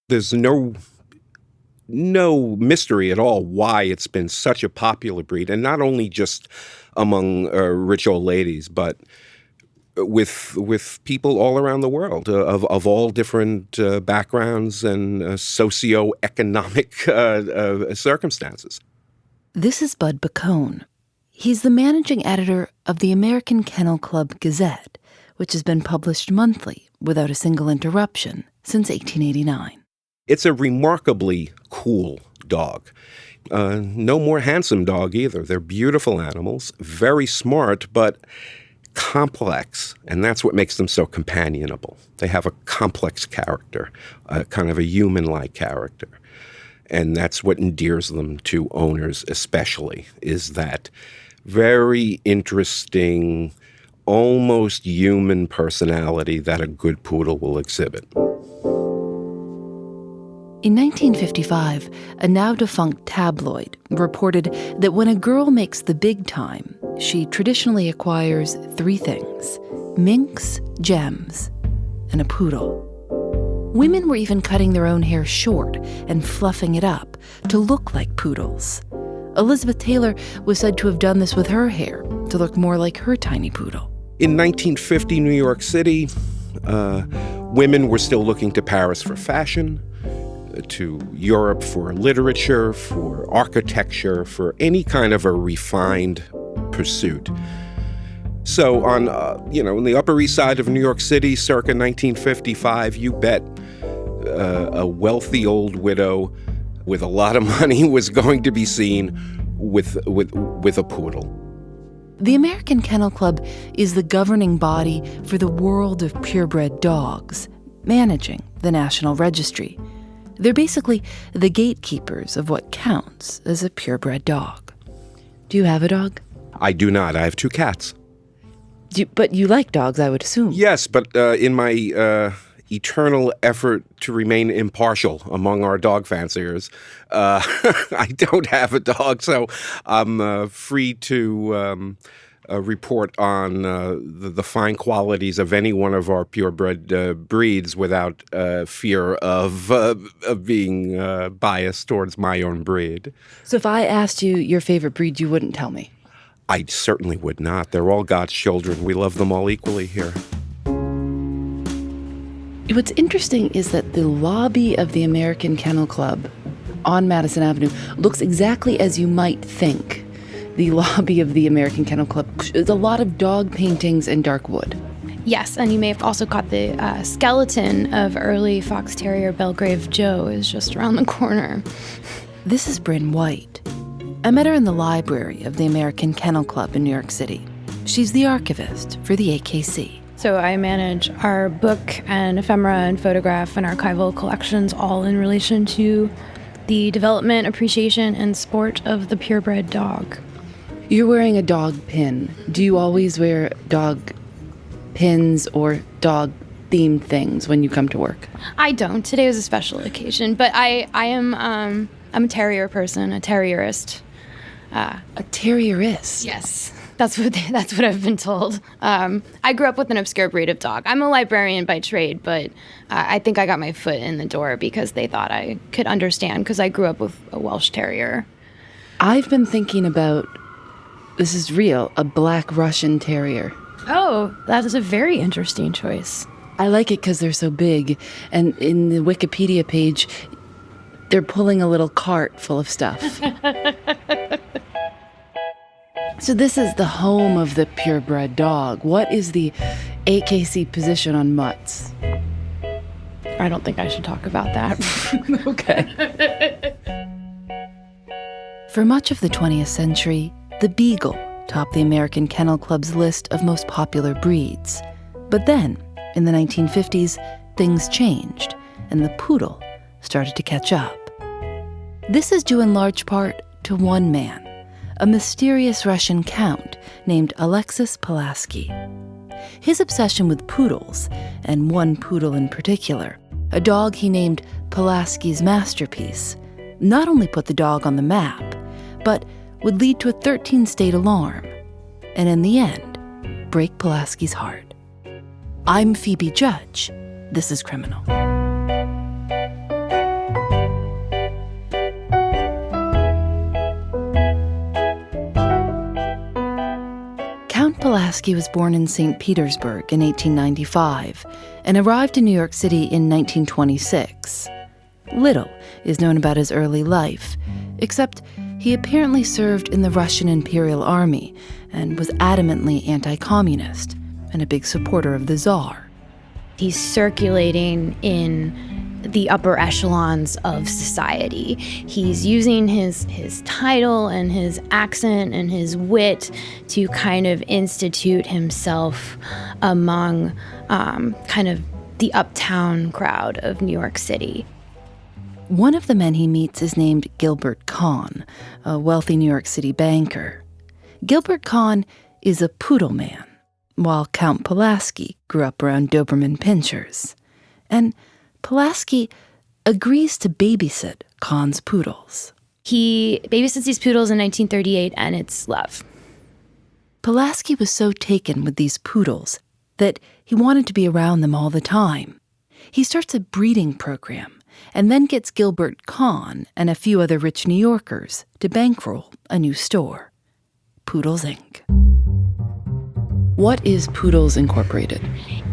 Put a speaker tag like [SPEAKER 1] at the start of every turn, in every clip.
[SPEAKER 1] There's no mystery at all why it's been such a popular breed, and not only just among rich old ladies, but with people all around the world of all different backgrounds and socioeconomic circumstances.
[SPEAKER 2] This is Bud Bacone. He's the managing editor of the American Kennel Club Gazette, which has been published monthly without a single interruption since 1889.
[SPEAKER 1] It's a remarkably cool dog. No more handsome dog either. They're beautiful animals, very smart, but complex, and that's what makes them so companionable. They have a complex character, kind of a human-like character, and that's what endears them to owners especially, is that very interesting, almost human personality that a good poodle will exhibit.
[SPEAKER 2] In 1955, a now-defunct tabloid reported that when a girl makes the big time, she traditionally acquires 3 things: minks, gems, and a poodle. Women were even cutting their own hair short and fluffing it up to look like poodles. Elizabeth Taylor was said to have done this with her hair to look more like her tiny poodle.
[SPEAKER 1] In 1950 New York City, women were still looking to Paris for fashion, to Europe for literature, for architecture, for any kind of a refined pursuit. So on, in the Upper East Side of New York City, circa 1955, you bet a wealthy old widow with a lot of money was going to be seen with a poodle.
[SPEAKER 2] The American Kennel Club is the governing body for the world of purebred dogs, managing the National Registry. They're basically the gatekeepers of what counts as a purebred dog. Do you have a dog?
[SPEAKER 1] I do not. I have 2 cats.
[SPEAKER 2] But you like dogs, I would assume.
[SPEAKER 1] Yes, but in my eternal effort to remain impartial among our dog fanciers, I don't have a dog, so I'm free to report on the fine qualities of any one of our purebred breeds without fear of being biased towards my own breed.
[SPEAKER 2] So if I asked you your favorite breed, you wouldn't tell me?
[SPEAKER 1] I certainly would not. They're all God's children. We love them all equally here.
[SPEAKER 2] What's interesting is that the lobby of the American Kennel Club on Madison Avenue looks exactly as you might think the lobby of the American Kennel Club. There's a lot of dog paintings and dark wood.
[SPEAKER 3] Yes, and you may have also caught the skeleton of early fox terrier Belgrave Joe is just around the corner.
[SPEAKER 2] This is Bryn White. I met her in the library of the American Kennel Club in New York City. She's the archivist for the AKC.
[SPEAKER 3] So I manage our book and ephemera and photograph and archival collections, all in relation to the development, appreciation, and sport of the purebred dog.
[SPEAKER 2] You're wearing a dog pin. Do you always wear dog pins or dog-themed things when you come to work?
[SPEAKER 3] I don't. Today was a special occasion, but I'm a terrier person, a terrierist.
[SPEAKER 2] A terrierist?
[SPEAKER 3] Yes. That's what I've been told. I grew up with an obscure breed of dog. I'm a librarian by trade, but I think I got my foot in the door because they thought I could understand, because I grew up with a Welsh Terrier.
[SPEAKER 2] I've been thinking about, this is real, a black Russian Terrier.
[SPEAKER 3] Oh, that is a very interesting choice.
[SPEAKER 2] I like it because they're so big, and in the Wikipedia page, they're pulling a little cart full of stuff. So this is the home of the purebred dog. What is the AKC position on mutts?
[SPEAKER 3] I don't think I should talk about that.
[SPEAKER 2] Okay. For much of the 20th century, the beagle topped the American Kennel Club's list of most popular breeds. But then, in the 1950s, things changed, and the poodle started to catch up. This is due in large part to one man, a mysterious Russian count named Alexis Pulaski. His obsession with poodles, and one poodle in particular, a dog he named Pulaski's masterpiece, not only put the dog on the map, but would lead to a 13-state alarm, and in the end, break Pulaski's heart. I'm Phoebe Judge. This is Criminal. Pulaski was born in St. Petersburg in 1895 and arrived in New York City in 1926. Little is known about his early life, except he apparently served in the Russian Imperial Army and was adamantly anti-communist and a big supporter of the Tsar.
[SPEAKER 3] He's circulating in the upper echelons of society. He's using his title and his accent and his wit to kind of institute himself among kind of the uptown crowd of New York City.
[SPEAKER 2] One of the men he meets is named Gilbert Kahn, a wealthy New York City banker. Gilbert Kahn is a poodle man, while Count Pulaski grew up around Doberman Pinschers. And Pulaski agrees to babysit Kahn's poodles.
[SPEAKER 3] He babysits these poodles in 1938, and it's love.
[SPEAKER 2] Pulaski was so taken with these poodles that he wanted to be around them all the time. He starts a breeding program and then gets Gilbert Kahn and a few other rich New Yorkers to bankroll a new store, Poodles, Inc. What is Poodles Incorporated?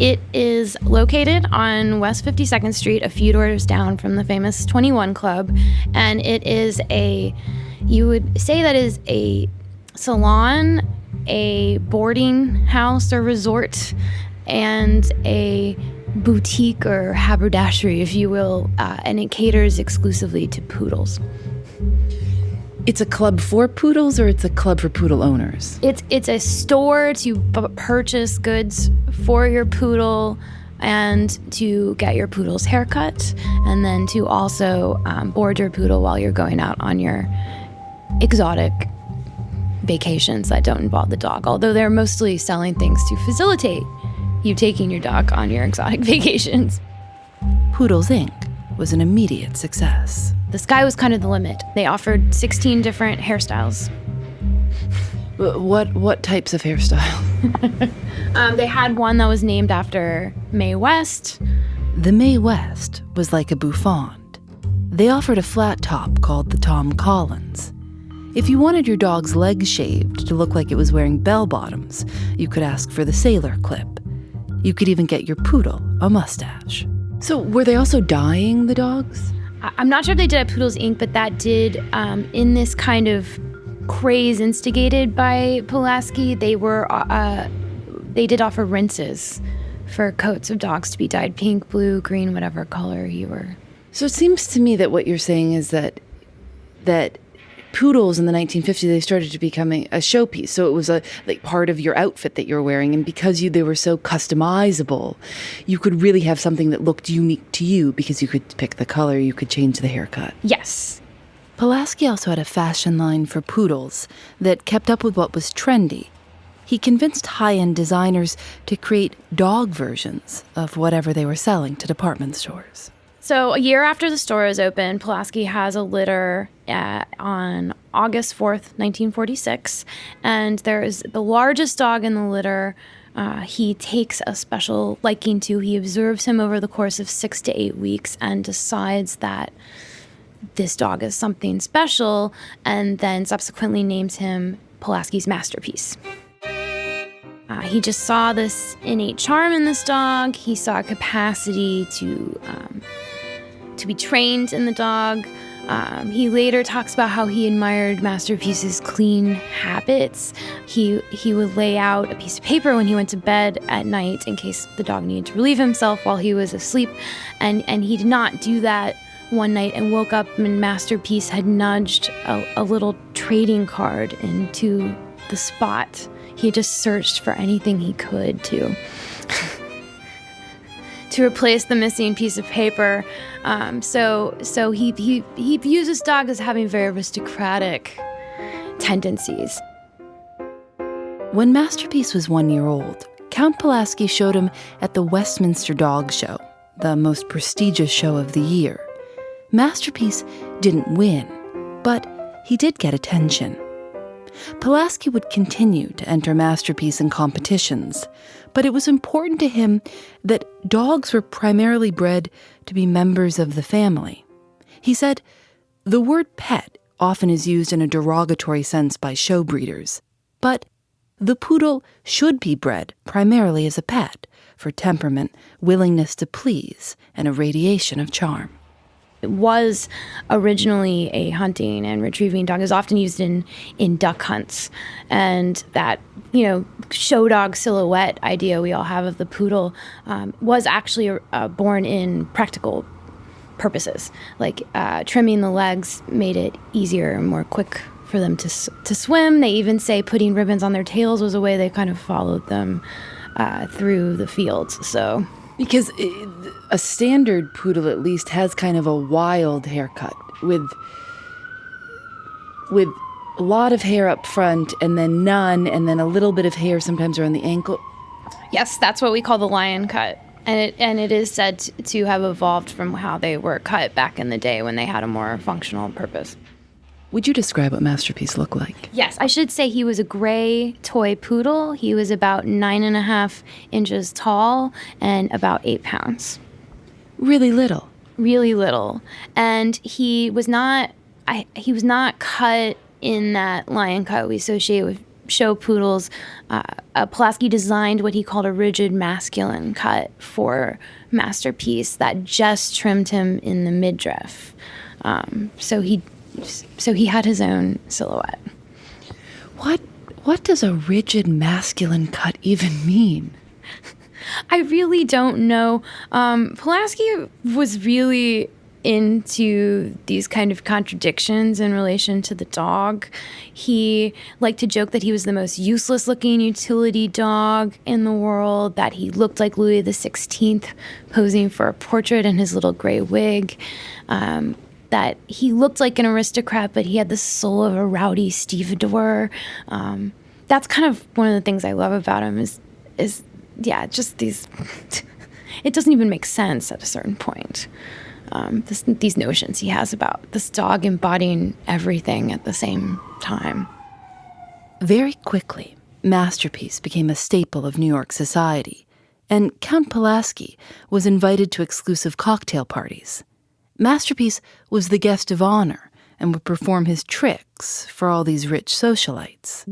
[SPEAKER 3] It is located on West 52nd Street, a few doors down from the famous 21 Club, and it is you would say that is a salon, a boarding house or resort, and a boutique or haberdashery, if you will, and it caters exclusively to poodles.
[SPEAKER 2] It's a club for poodles, or it's a club for poodle owners?
[SPEAKER 3] It's a store to purchase goods for your poodle and to get your poodle's haircut, and then to also board your poodle while you're going out on your exotic vacations that don't involve the dog, although they're mostly selling things to facilitate you taking your dog on your exotic vacations.
[SPEAKER 2] Poodles, Inc. was an immediate success.
[SPEAKER 3] The sky was kind of the limit. They offered 16 different hairstyles.
[SPEAKER 2] What types of hairstyle?
[SPEAKER 3] They had one that was named after Mae West.
[SPEAKER 2] The Mae West was like a bouffant. They offered a flat top called the Tom Collins. If you wanted your dog's legs shaved to look like it was wearing bell-bottoms, you could ask for the sailor clip. You could even get your poodle a mustache. So were they also dyeing the dogs?
[SPEAKER 3] I'm not sure if they did at Poodles, Inc., but that did, in this kind of craze instigated by Pulaski, they did offer rinses for coats of dogs to be dyed pink, blue, green, whatever color you were.
[SPEAKER 2] So it seems to me that what you're saying is that poodles in the 1950s, they started to becoming a showpiece. So it was like part of your outfit that you're wearing. And because they were so customizable, you could really have something that looked unique to you because you could pick the color, you could change the haircut.
[SPEAKER 3] Yes.
[SPEAKER 2] Pulaski also had a fashion line for poodles that kept up with what was trendy. He convinced high-end designers to create dog versions of whatever they were selling to department stores.
[SPEAKER 3] So a year after the store is open, Pulaski has a litter on August 4th, 1946, and there is the largest dog in the litter. He takes a special liking to. He observes him over the course of 6 to 8 weeks and decides that this dog is something special, and then subsequently names him Pulaski's masterpiece. He just saw this innate charm in this dog. He saw a capacity to be trained in the dog. He later talks about how he admired Masterpiece's clean habits. He would lay out a piece of paper when he went to bed at night in case the dog needed to relieve himself while he was asleep. And he did not do that one night and woke up and Masterpiece had nudged a little trading card into the spot. He just searched for anything he could to replace the missing piece of paper. So he views his dog as having very aristocratic tendencies.
[SPEAKER 2] When Masterpiece was 1 year old, Count Pulaski showed him at the Westminster Dog Show, the most prestigious show of the year. Masterpiece didn't win, but he did get attention. Pulaski would continue to enter Masterpiece in competitions, but it was important to him that dogs were primarily bred to be members of the family. He said, "The word pet often is used in a derogatory sense by show breeders, but The poodle should be bred primarily as a pet for temperament, willingness to please, and a radiation of charm.
[SPEAKER 3] It was originally a hunting and retrieving dog. It was often used in duck hunts. And that, show dog silhouette idea we all have of the poodle was actually born in practical purposes. Like trimming the legs made it easier and more quick for them to swim. They even say putting ribbons on their tails was a way they kind of followed them through the fields. So,
[SPEAKER 2] because a standard poodle at least has kind of a wild haircut with a lot of hair up front and then none, and then a little bit of hair sometimes around the ankle.
[SPEAKER 3] Yes, that's what we call the lion cut. And it is said to have evolved from how they were cut back in the day when they had a more functional purpose.
[SPEAKER 2] Would you describe what Masterpiece looked like?
[SPEAKER 3] Yes, I should say he was a gray toy poodle. He was about 9.5 inches tall and about 8 pounds.
[SPEAKER 2] Really little.
[SPEAKER 3] Really little. And he was not cut in that lion cut we associate with show poodles. Pulaski designed what he called a rigid masculine cut for Masterpiece that just trimmed him in the midriff. So he had his own silhouette.
[SPEAKER 2] What does a rigid masculine cut even mean?
[SPEAKER 3] I really don't know. Pulaski was really into these kind of contradictions in relation to the dog. He liked to joke that he was the most useless looking utility dog in the world, that he looked like Louis XVI posing for a portrait in his little gray wig, that he looked like an aristocrat, but he had the soul of a rowdy stevedore. That's kind of one of the things I love about him is just these, it doesn't even make sense at a certain point. These notions he has about this dog embodying everything at the same time.
[SPEAKER 2] Very quickly, Masterpiece became a staple of New York society, and Count Pulaski was invited to exclusive cocktail parties. Masterpiece was the guest of honor and would perform his tricks for all these rich socialites.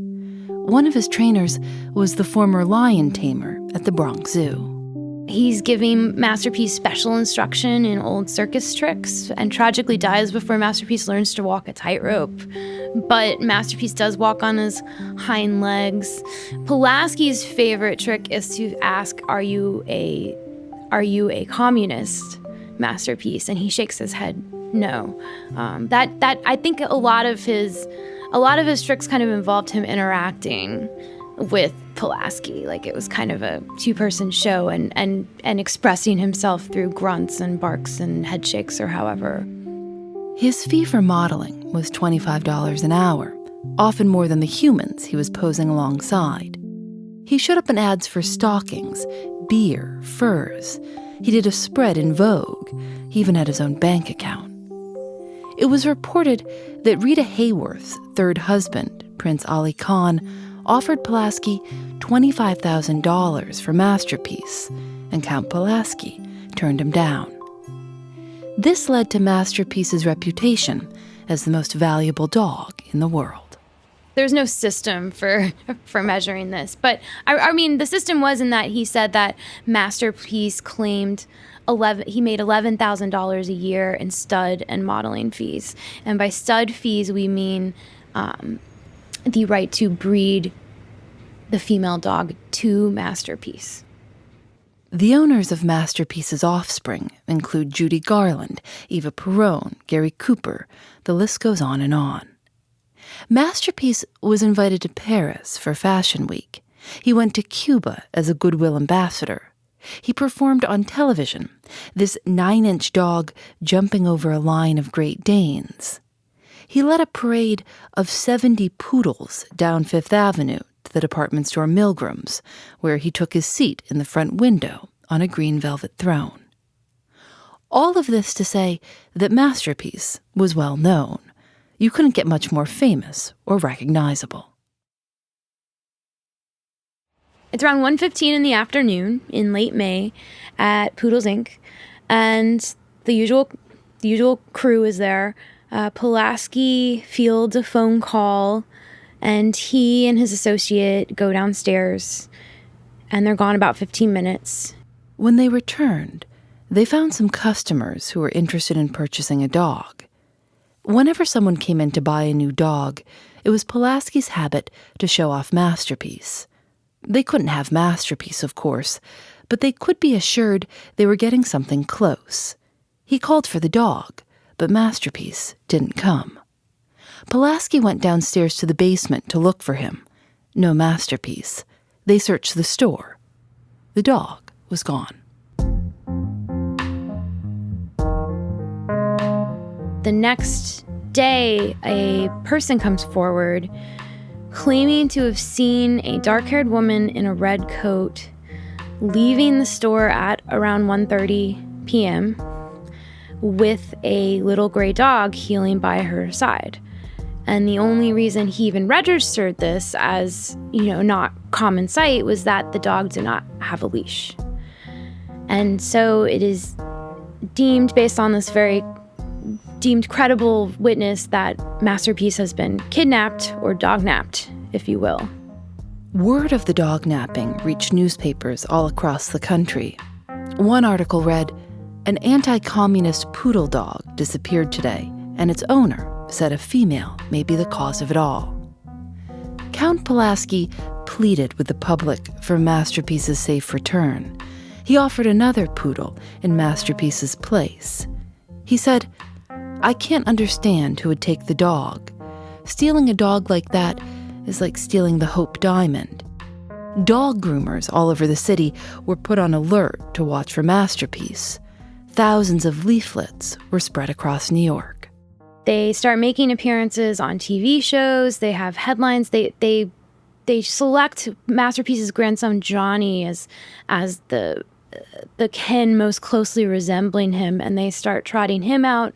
[SPEAKER 2] One of his trainers was the former lion tamer at the Bronx Zoo.
[SPEAKER 3] He's giving Masterpiece special instruction in old circus tricks and tragically dies before Masterpiece learns to walk a tightrope. But Masterpiece does walk on his hind legs. Pulaski's favorite trick is to ask, "Are you a communist, Masterpiece?" And he shakes his head no. That I think a lot of his tricks kind of involved him interacting with Pulaski. Like, it was kind of a two-person show and expressing himself through grunts and barks and head shakes or however.
[SPEAKER 2] His fee for modeling was $25 an hour, often more than the humans he was posing alongside. He showed up in ads for stockings, beer, furs. He did a spread in Vogue. He even had his own bank account. It was reported that Rita Hayworth's third husband, Prince Ali Khan, offered Pulaski $25,000 for Masterpiece, and Count Pulaski turned him down. This led to Masterpiece's reputation as the most valuable dog in the world.
[SPEAKER 3] There's no system for measuring this, but I mean, the system was in that he said that Masterpiece claimed he made $11,000 a year in stud and modeling fees. And by stud fees, we mean the right to breed the female dog to Masterpiece.
[SPEAKER 2] The owners of Masterpiece's offspring include Judy Garland, Eva Perón, Gary Cooper. The list goes on and on. Masterpiece was invited to Paris for Fashion Week. He went to Cuba as a goodwill ambassador. He performed on television, this 9-inch dog jumping over a line of Great Danes. He led a parade of 70 poodles down Fifth Avenue to the department store Milgram's, where he took his seat in the front window on a green velvet throne. All of this to say that Masterpiece was well known. You couldn't get much more famous or recognizable.
[SPEAKER 3] It's around 1:15 in the afternoon in late May at Poodles Inc., and the usual crew is there. Pulaski fields a phone call And he and his associate go downstairs, and they're gone about 15 minutes.
[SPEAKER 2] When they returned, they found some customers who were interested in purchasing a dog. Whenever someone came in to buy a new dog, it was Pulaski's habit to show off Masterpiece. They couldn't have Masterpiece, of course, but they could be assured they were getting something close. He called for the dog, but Masterpiece didn't come. Pulaski went downstairs to the basement to look for him. No Masterpiece. They searched the store. The dog was gone.
[SPEAKER 3] The next day, a person comes forward claiming to have seen a dark-haired woman in a red coat leaving the store at around 1:30 p.m. with a little gray dog heeling by her side. And the only reason he even registered this as, not common sight was that the dog did not have a leash. And so it is deemed, based on this very deemed credible witness, that Masterpiece has been kidnapped or dog-napped, if you will.
[SPEAKER 2] Word of the dog napping reached newspapers all across the country. One article read, "An anti-communist poodle dog disappeared today, and its owner said a female may be the cause of it all." Count Pulaski pleaded with the public for Masterpiece's safe return. He offered another poodle in Masterpiece's place. He said, "I can't understand who would take the dog. Stealing a dog like that is like stealing the Hope Diamond." Dog groomers all over the city were put on alert to watch for Masterpiece. Thousands of leaflets were spread across New York.
[SPEAKER 3] They start making appearances on TV shows. They have headlines. They select Masterpiece's grandson Johnny as the kin most closely resembling him, and they start trotting him out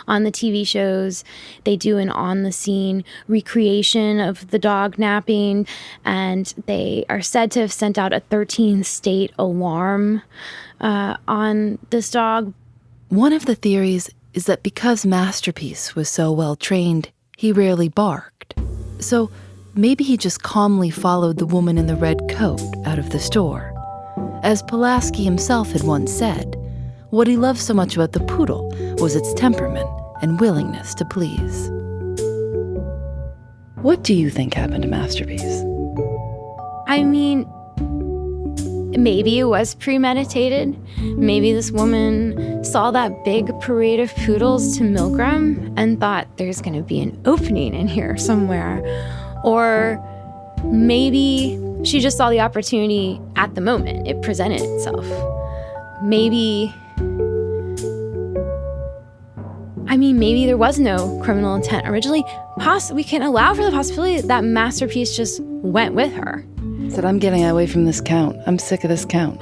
[SPEAKER 3] on the TV shows. They do an on-the-scene recreation of the dog napping, and they are said to have sent out a 13-state alarm on this dog.
[SPEAKER 2] One of the theories is that because Masterpiece was so well trained, he rarely barked. So maybe he just calmly followed the woman in the red coat out of the store. As Pulaski himself had once said, what he loved so much about the poodle was its temperament and willingness to please. What do you think happened to Masterpiece?
[SPEAKER 3] I mean, maybe it was premeditated. Maybe this woman saw that big parade of poodles to Milgram and thought there's going to be an opening in here somewhere. Or maybe she just saw the opportunity at the moment. It presented itself. Maybe there was no criminal intent originally. We can allow for the possibility that Masterpiece just went with her.
[SPEAKER 2] Said, "I'm getting away from this count. I'm sick of this count."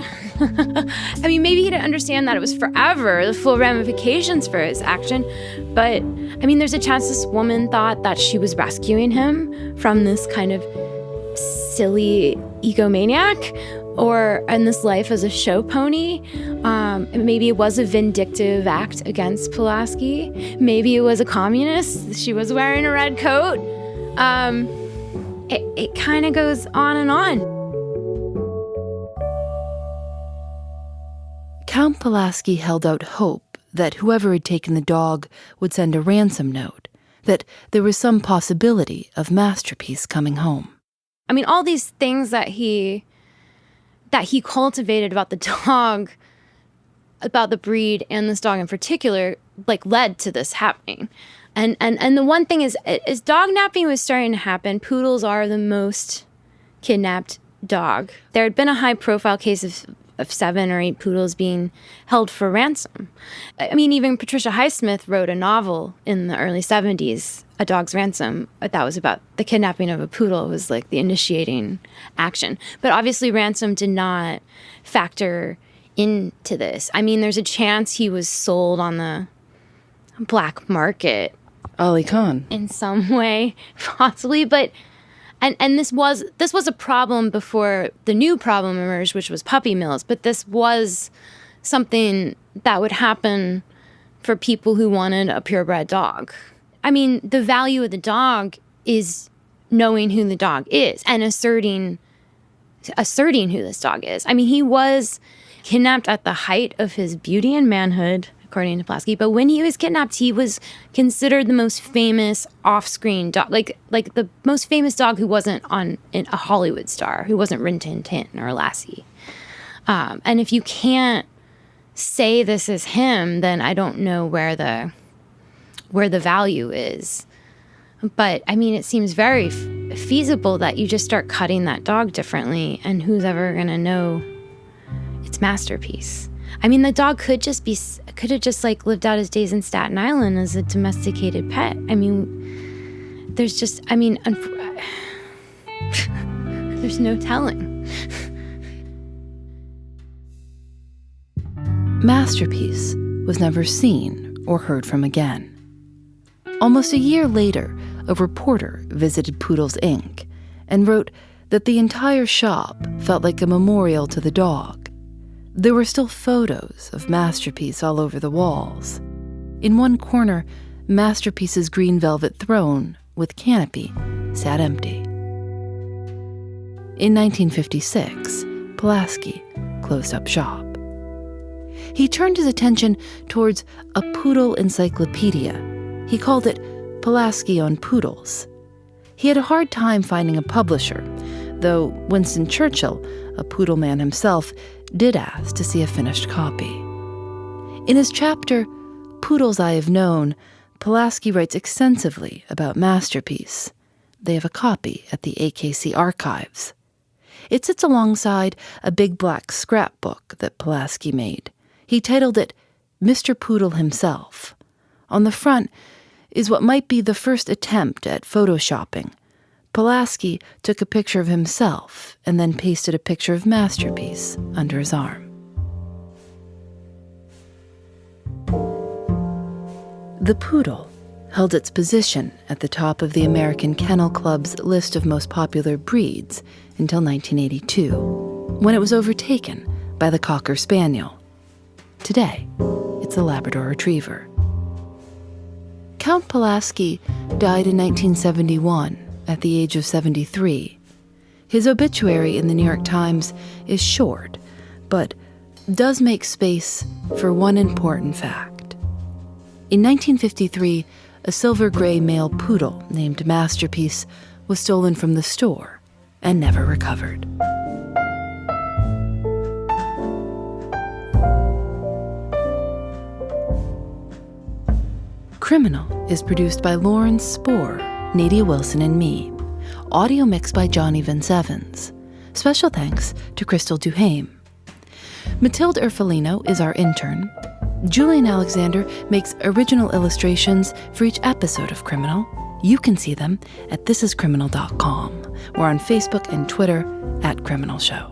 [SPEAKER 3] Maybe he didn't understand that it was forever, the full ramifications for his action. But, there's a chance this woman thought that she was rescuing him from this kind of silly egomaniac or in this life as a show pony. Maybe it was a vindictive act against Pulaski. Maybe it was a communist. She was wearing a red coat. It kind of goes on and on.
[SPEAKER 2] Count Pulaski held out hope that whoever had taken the dog would send a ransom note, that there was some possibility of Masterpiece coming home.
[SPEAKER 3] All these things that he cultivated about the dog, about the breed and this dog in particular, led to this happening. And the one thing is, as dog napping was starting to happen, poodles are the most kidnapped dog. There had been a high-profile case of 7 or 8 poodles being held for ransom. Even Patricia Highsmith wrote a novel in the early 70s, A Dog's Ransom, that was about the kidnapping of a poodle. It was like the initiating action. But obviously ransom did not factor into this. There's a chance he was sold on the black market.
[SPEAKER 2] Ali Khan.
[SPEAKER 3] In some way, possibly. But and this was a problem before the new problem emerged, which was puppy mills. But this was something that would happen for people who wanted a purebred dog. The value of the dog is knowing who the dog is and asserting who this dog is. I mean, he was kidnapped at the height of his beauty and manhood, according to Pulaski. But when he was kidnapped, he was considered the most famous off-screen dog, like the most famous dog who wasn't a Hollywood star, who wasn't Rin Tin Tin or Lassie. And if you can't say this is him, then I don't know where the value is. But I mean, it seems very feasible that you just start cutting that dog differently, and who's ever gonna know its masterpiece? I mean, the dog could have just like lived out his days in Staten Island as a domesticated pet. I mean, there's no telling.
[SPEAKER 2] Masterpiece was never seen or heard from again. Almost a year later, a reporter visited Poodles, Inc. and wrote that the entire shop felt like a memorial to the dog. There were still photos of Masterpiece all over the walls. In one corner, Masterpiece's green velvet throne with canopy sat empty. In 1956, Pulaski closed up shop. He turned his attention towards a poodle encyclopedia. He called it Pulaski on Poodles. He had a hard time finding a publisher, though Winston Churchill, a poodle man himself, did ask to see a finished copy. In his chapter, Poodles I Have Known, Pulaski writes extensively about Masterpiece. They have a copy at the AKC archives. It sits alongside a big black scrapbook that Pulaski made. He titled it Mr. Poodle Himself. On the front is what might be the first attempt at photoshopping. Pulaski took a picture of himself and then pasted a picture of Masterpiece under his arm. The poodle held its position at the top of the American Kennel Club's list of most popular breeds until 1982, when it was overtaken by the Cocker Spaniel. Today, it's a Labrador Retriever. Count Pulaski died in 1971 at the age of 73. His obituary in the New York Times is short, but does make space for one important fact. In 1953, a silver-gray male poodle named Masterpiece was stolen from the store and never recovered. Criminal is produced by Lauren Spohr, Nadia Wilson, and me. Audio mixed by Johnny Vince Evans. Special thanks to Crystal Duhame. Matilde Erfolino is our intern. Julian Alexander makes original illustrations for each episode of Criminal. You can see them at thisiscriminal.com. We're on Facebook and Twitter @Criminal Show.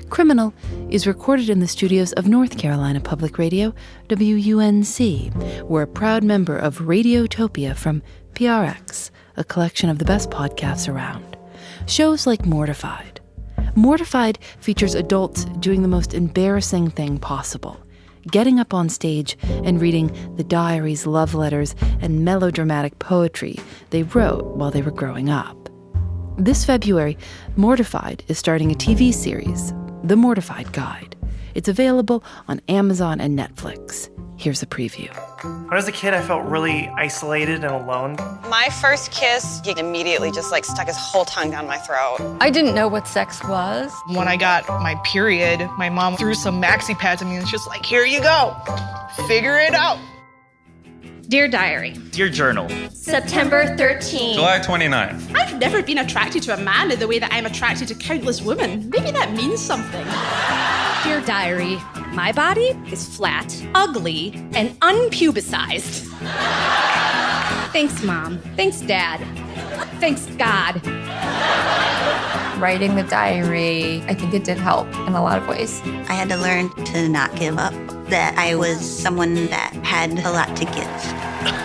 [SPEAKER 2] Criminal is recorded in the studios of North Carolina Public Radio, WUNC. We're a proud member of Radiotopia from PRX, a collection of the best podcasts around. Shows like Mortified. Mortified features adults doing the most embarrassing thing possible, getting up on stage and reading the diaries, love letters, and melodramatic poetry they wrote while they were growing up. This February, Mortified is starting a TV series, The Mortified Guide. It's available on Amazon and Netflix. Here's a preview.
[SPEAKER 4] When I was a kid, I felt really isolated and alone.
[SPEAKER 5] My first kiss, he immediately just stuck his whole tongue down my throat.
[SPEAKER 6] I didn't know what sex was.
[SPEAKER 7] When I got my period, my mom threw some maxi pads at me and she was like, here you go, figure it out.
[SPEAKER 8] Dear Diary.
[SPEAKER 9] Dear Journal.
[SPEAKER 8] September 13th.
[SPEAKER 9] July 29th.
[SPEAKER 10] I've never been attracted to a man in the way that I'm attracted to countless women. Maybe that means something.
[SPEAKER 8] Dear Diary. My body is flat, ugly, and unpubicized. Thanks, Mom. Thanks, Dad. Thanks, God.
[SPEAKER 6] Writing the diary, I think it did help in a lot of ways.
[SPEAKER 11] I had to learn to not give up, that I was someone that had a lot to give.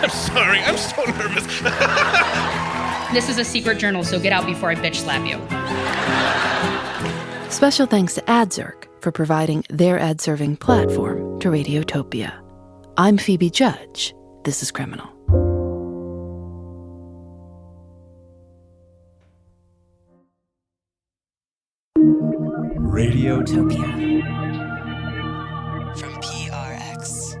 [SPEAKER 9] I'm sorry, I'm so nervous.
[SPEAKER 12] This is a secret journal, so get out before I bitch slap you.
[SPEAKER 2] Special thanks to AdZerk for providing their ad-serving platform to Radiotopia. I'm Phoebe Judge. This is Criminal.
[SPEAKER 13] Radiotopia.
[SPEAKER 5] From PRX.